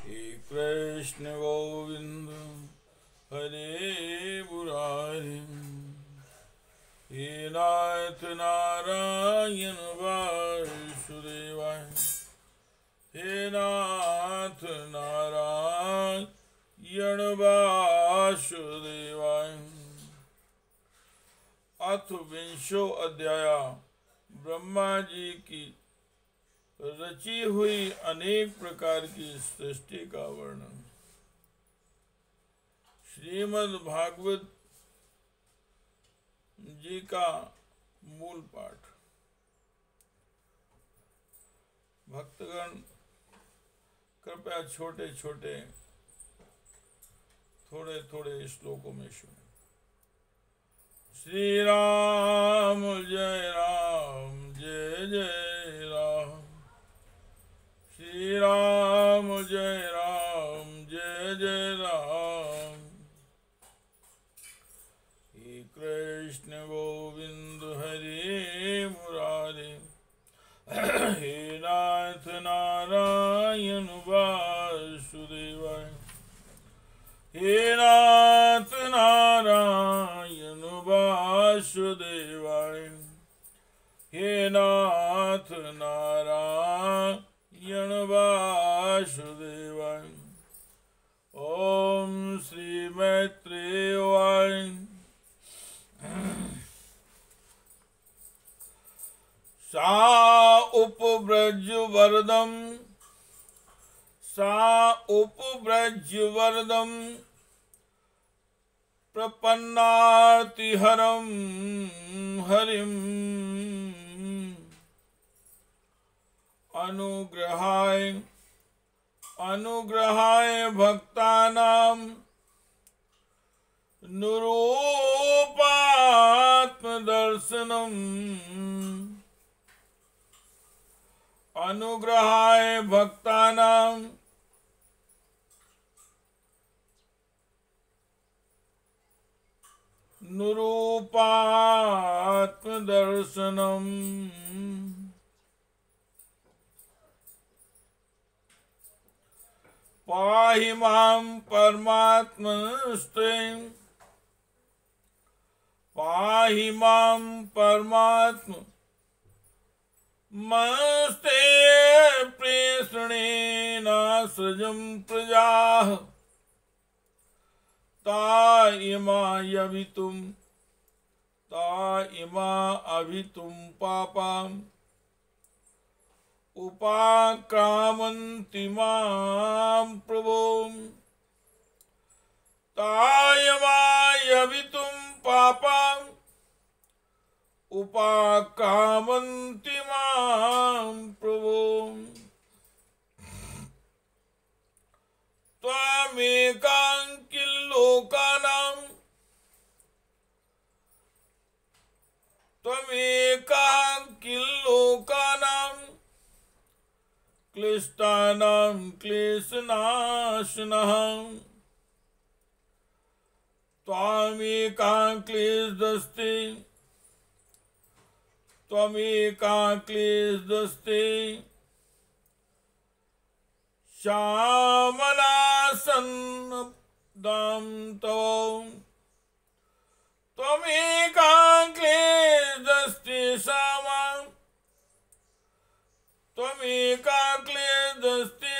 हे कृष्ण गोविंद हरे मुरारी, हे नाथ नारायण वासुदेवाय, हे नाथ नारायण वासुदेवाय। अथ विंशो अध्याय। ब्रह्मा जी की रची हुई अनेक प्रकार की सृष्टि का वर्णन। श्रीमद् भागवत जी का मूल पाठ। भक्तगण कृपया छोटे छोटे थोड़े थोड़े श्लोकों में सुने। श्री राम जय राम, श्री राम जय राम। हे कृष्ण गोविंद हरे मुरारी, हे नाथ नारायण वासुदेवाय, हे नाथ नारायण वासुदेवाय, हे नाथ नारायण वासुदेवाय। ओम श्री मैत्रेय उवाच। सा उपव्रजवरदं प्रपन्नातिहरं हरिम् अनुग्रहाय भक्तानां निरूपात्मदर्शनम्, अनुग्रहाय भक्तानां निरूपात्मदर्शनम्। पाहि मां परमात्मनस्ते, पाहि मां परमात्मनस्ते प्रेषणेनासृजं प्रजाः, ता इमा अभितुं पापाम् उपाक्रामन्ति मां प्रभो, ता इमा अभितुं पापाम् उपाक्रामन्ति मां प्रभो। त्वामेकां किल लोकानां, त्वमेकां किल लोकानां क्लिष्टानां क्लेशनाशनः, त्वामेकां क्लेशदस्ते श्यामलासन्नदां तव, त्वमेकां क्लेशदस्ते त्वमेकां क्लेशदस्ते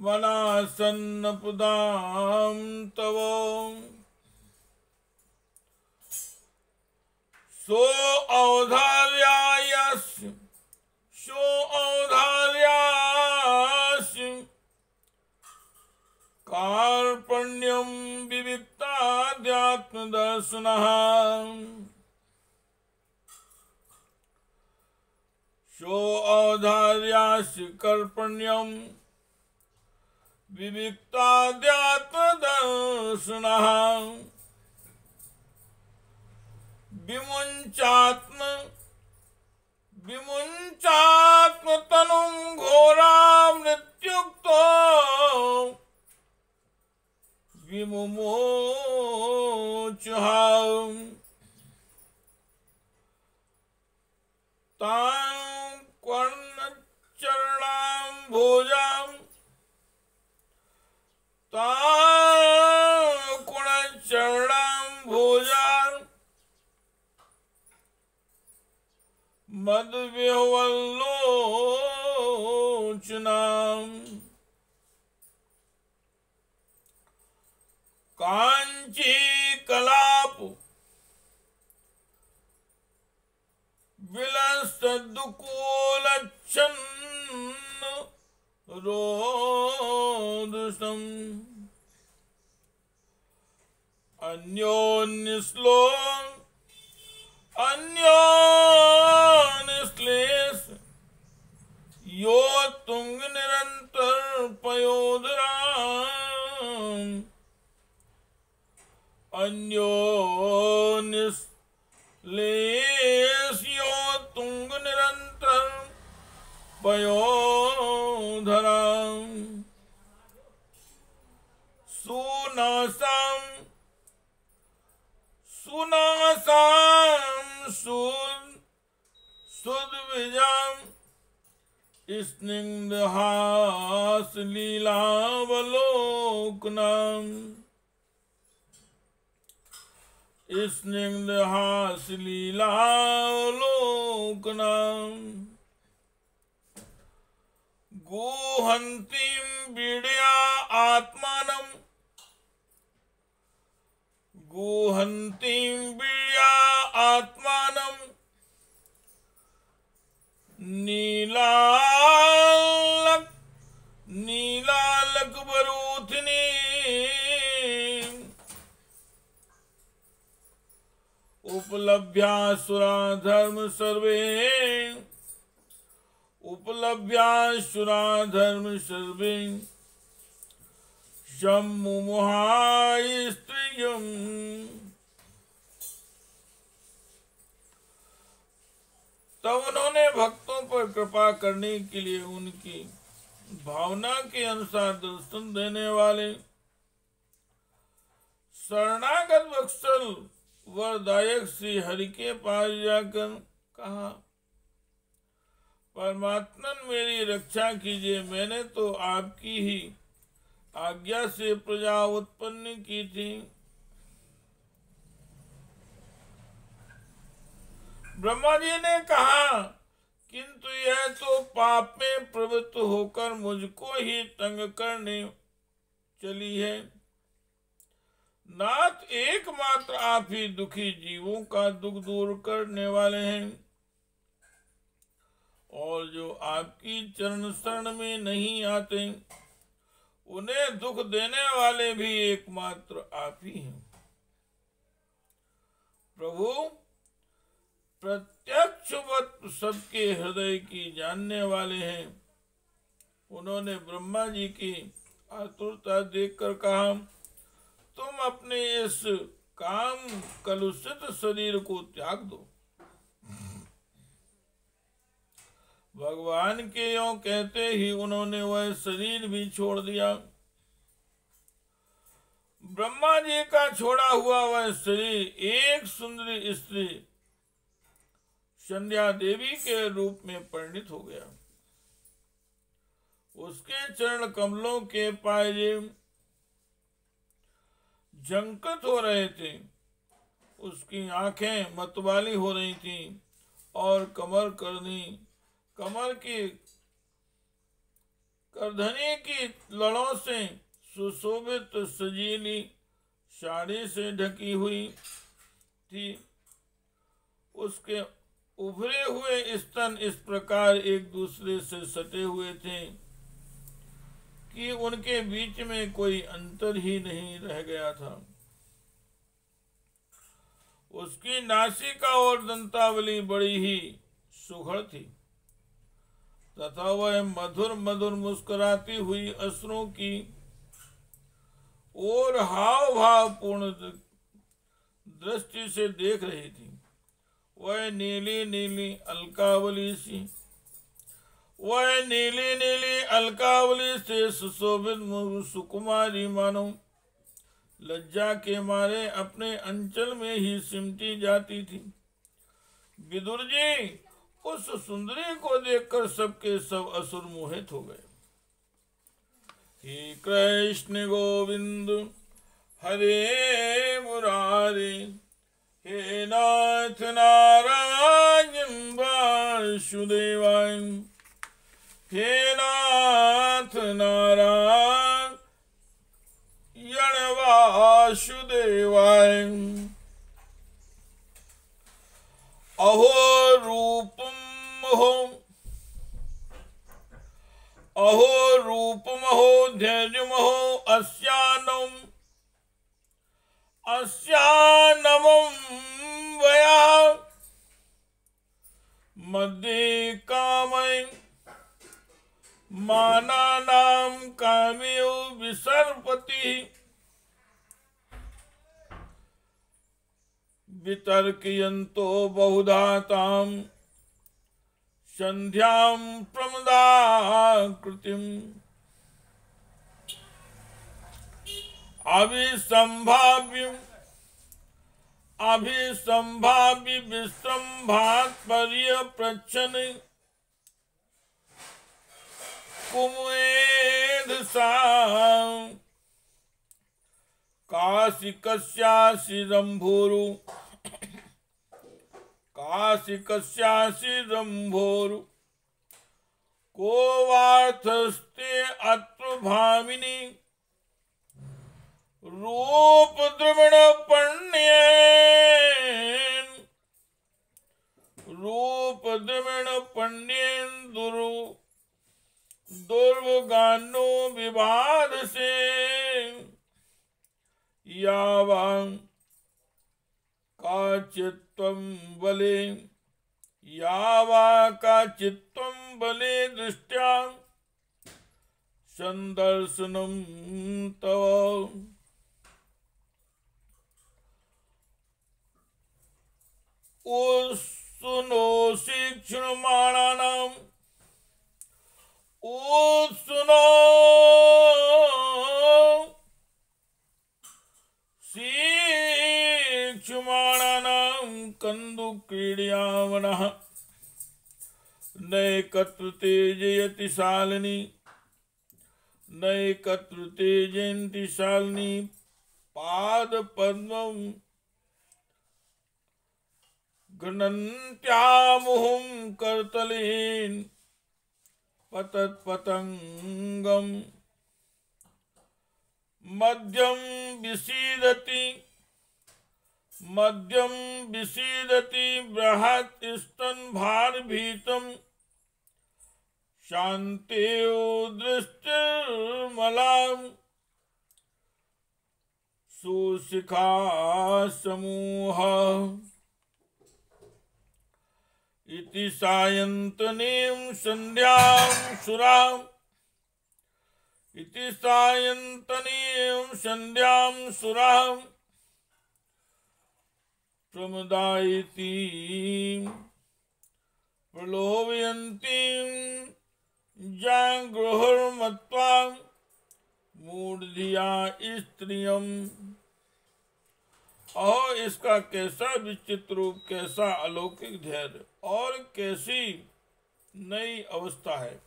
मनासन्नपदां तव। सो औदार्यास्य कार्पण्यं विविक्ताध्यात्मदर्शनः, सो औदार्यास्य कार्पण्यं विविक्ताध्यात्मदर्शनः। विमुञ्चात्मतनुं घोरामृत्युक्तो विमुमोचः, तां मदव्यवलोचनाम् कांची कलाप विलसदुकूलच्छन्न रोदसम् अन्योन्यश्लेष यो तुंग निरंतर पयोधराम अन्योन्यश्लेष यो तुंग निरंतर पयोधराम सुनासाम सुद्विजाम स्निग्धहास लीलावलोकनम स्निग्धहास लीलावलोकनम गुहन्तीं बीड्या आत्मानं गुहन्तीं बीड्या आत्मानं नीलालकबरूथिनी उपलभ्यासुरा धर्म सर्वे उपलभ्यासुरा धर्म सर्वे शम्मुमुहाय स्त्रियम्। तब उन्होंने भक्तों पर कृपा करने के लिए उनकी भावना के अनुसार दर्शन देने वाले शरणागत वत्सल वरदायक श्री हरि के पास जाकर कहा, परमात्मन मेरी रक्षा कीजिए, मैंने तो आपकी ही आज्ञा से प्रजा उत्पन्न की थी। ब्रह्मा जी ने कहा, किंतु यह तो पाप में प्रवृत्त होकर मुझको ही तंग करने चली है। नाथ, एकमात्र आप ही दुखी जीवों का दुख दूर करने वाले हैं, और जो आपकी चरण शरण में नहीं आते उन्हें दुख देने वाले भी एकमात्र आप ही हैं। प्रभु प्रत्यक्षवत सबके हृदय की जानने वाले हैं। उन्होंने ब्रह्मा जी की आतुरता देखकर कहा, तुम अपने इस काम कलुषित शरीर को त्याग दो। भगवान के यों कहते ही उन्होंने वह शरीर भी छोड़ दिया। ब्रह्मा जी का छोड़ा हुआ वह शरीर एक सुंदरी स्त्री संध्या देवी के रूप में परिणित हो गया। उसके चरण कमलों के पायजे झंकृत हो रहे थे, उसकी आंखें मतवाली हो रही थीं और कमर की करधनी की लड़ों से सुशोभित सजीली साड़ी से ढकी हुई थी। उसके उभरे हुए स्तन इस प्रकार एक दूसरे से सटे हुए थे कि उनके बीच में कोई अंतर ही नहीं रह गया था। उसकी नासिका और दंतावली बड़ी ही सुघड़ थी तथा वह मधुर मधुर मुस्कुराती हुई असुरों की और हाव भाव पूर्ण दृष्टि से देख रही थी। वह नीली नीली अलकावली से सुशोभित सुकुमारी मानो लज्जा के मारे अपने अंचल में ही सिमटी जाती थी। विदुर जी उस सुंदरी को देखकर सबके सब असुर मोहित हो गए। हे कृष्ण गोविंद हरे मुरारी, हे नाथ नारायण वासुदेवाय। हे नाथ नारायण वासुदेवाय। अहो रूपमहो अहो रूपमहो धैर्यमहो अस्यानमं वया मध्ये कामय मानानां कामयो विसर्पति। वितर्कयन्तो बहुधा तां संध्यां प्रमदाकृतिम्। अभिसंभाव्य विश्रम्भात्पर्य प्रच्छन् कुमुदेधसा। काशिकस्यासि रम्भोरु को वार्थस्ते अत्र भामिनी। रूप द्रविण पण्येन दुर्वगानो विवाद से। यावां काचित्त्वं बले दृष्ट्या संदर्शनं तव। उत्सुनोषि क्षीणमाणानां कन्दुक्रीडयावनः नैकत्रुते जयति शालिनी पादपद्मं घ्नन्त्यामुहुं करतलेन पतत्पतंगम। मध्यम विसीदति बृहत् स्तनभारभीतं शान्त्यो दृष्टिर्मलां सुशिखा समूह। इति सायन्तनीं संध्यां सुरां प्रमदायति प्रलोभयन्तीं जागृहुर्मत्वा मूढधिया स्त्रियम्। और इसका कैसा विचित्र रूप, कैसा अलौकिक धैर्य और कैसी नई अवस्था है।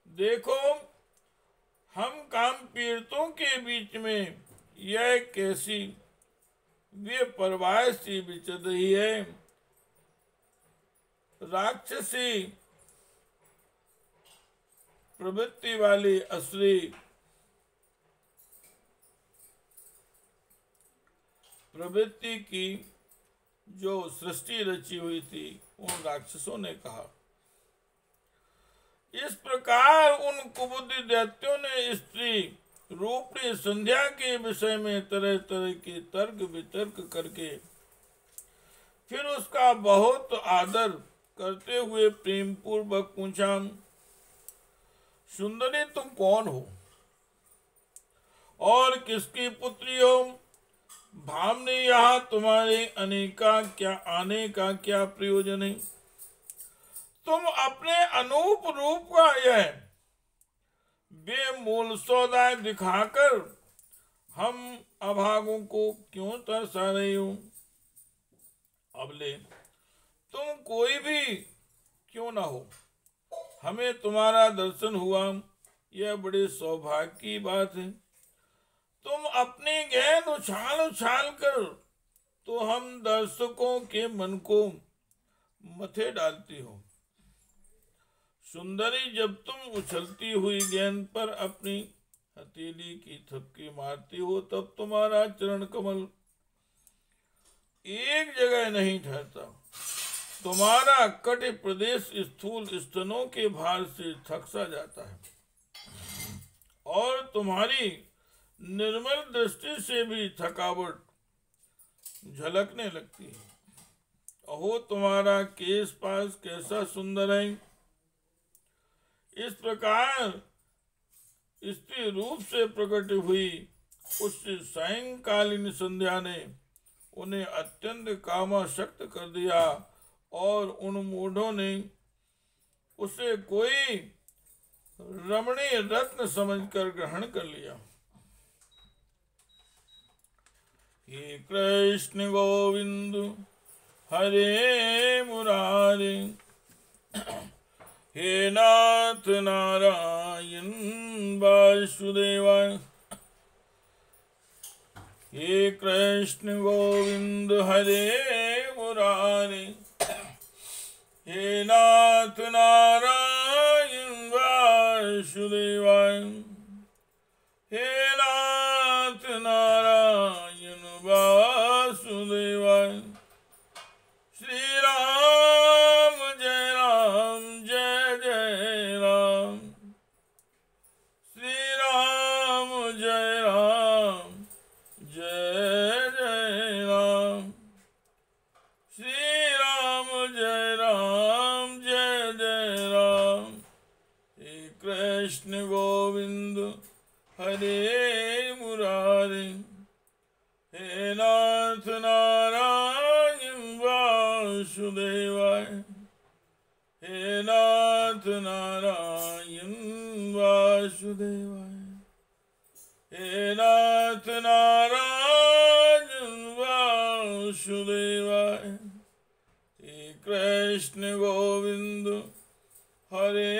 देखो, हम काम पीड़ितों के बीच में यह कैसी वे परवाह सी विचर रही है। राक्षसी प्रवृत्ति वाली असुरी प्रवृत्ति की जो सृष्टि रची हुई थी उन राक्षसों ने कहा। इस प्रकार उन कुबुद्धि दैत्यों ने स्त्री रूपी संध्या के विषय में तरह तरह के तर्क वितर्क करके फिर उसका बहुत आदर करते हुए प्रेम पूर्वक पूछा, सुंदरी तुम कौन हो और किसकी पुत्री हो? भामने यहाँ तुम्हारे आने का क्या प्रयोजन है? तुम अपने अनूप रूप का यह बेमूल सौदा दिखाकर हम अभागों को क्यों तरसा रही हो? अबले तुम कोई भी क्यों ना हो, हमें तुम्हारा दर्शन हुआ, यह बड़े सौभाग्य की बात है। तुम अपनी गेंद उछाल कर तो हम दर्शकों के मन को मथे डालती हो। सुंदरी, जब तुम उछलती हुई गेंद पर अपनी हथेली की थपकी मारती हो तब तुम्हारा चरण कमल एक जगह नहीं ठहरता। तुम्हारा कटि प्रदेश स्थूल स्तनों के भार से थक सा जाता है और तुम्हारी निर्मल दृष्टि से भी थकावट झलकने लगती है। अहो तुम्हारा केश पास कैसा सुंदर है। इस प्रकार स्त्री रूप से प्रकट हुई उस सायंकालीन संध्या ने उन्हें अत्यंत कामासक्त कर दिया और उन मूढ़ों ने उसे कोई रमणीय रत्न समझकर ग्रहण कर लिया। हे कृष्ण गोविंद हरे मुरारे, हे नाथ नारायण वासुदेवाय। हे कृष्ण गोविंद हरे मुरारे, हे नाथ नारायण वासुदेवाय। हे नाथ नारायण वासुदेवाय। श्री राम जय राम जय जय राम। श्री राम जय राम जय जय राम। श्री राम जय राम जय जय राम। हे कृष्ण गोविंद हरे मुरारे, हे नाथ नारायण वासुदेवाय। हे नाथ नारायण वासुदेवाय। हे नाथ नारायण वासुदेवाय। हे कृष्ण गोविंद हरे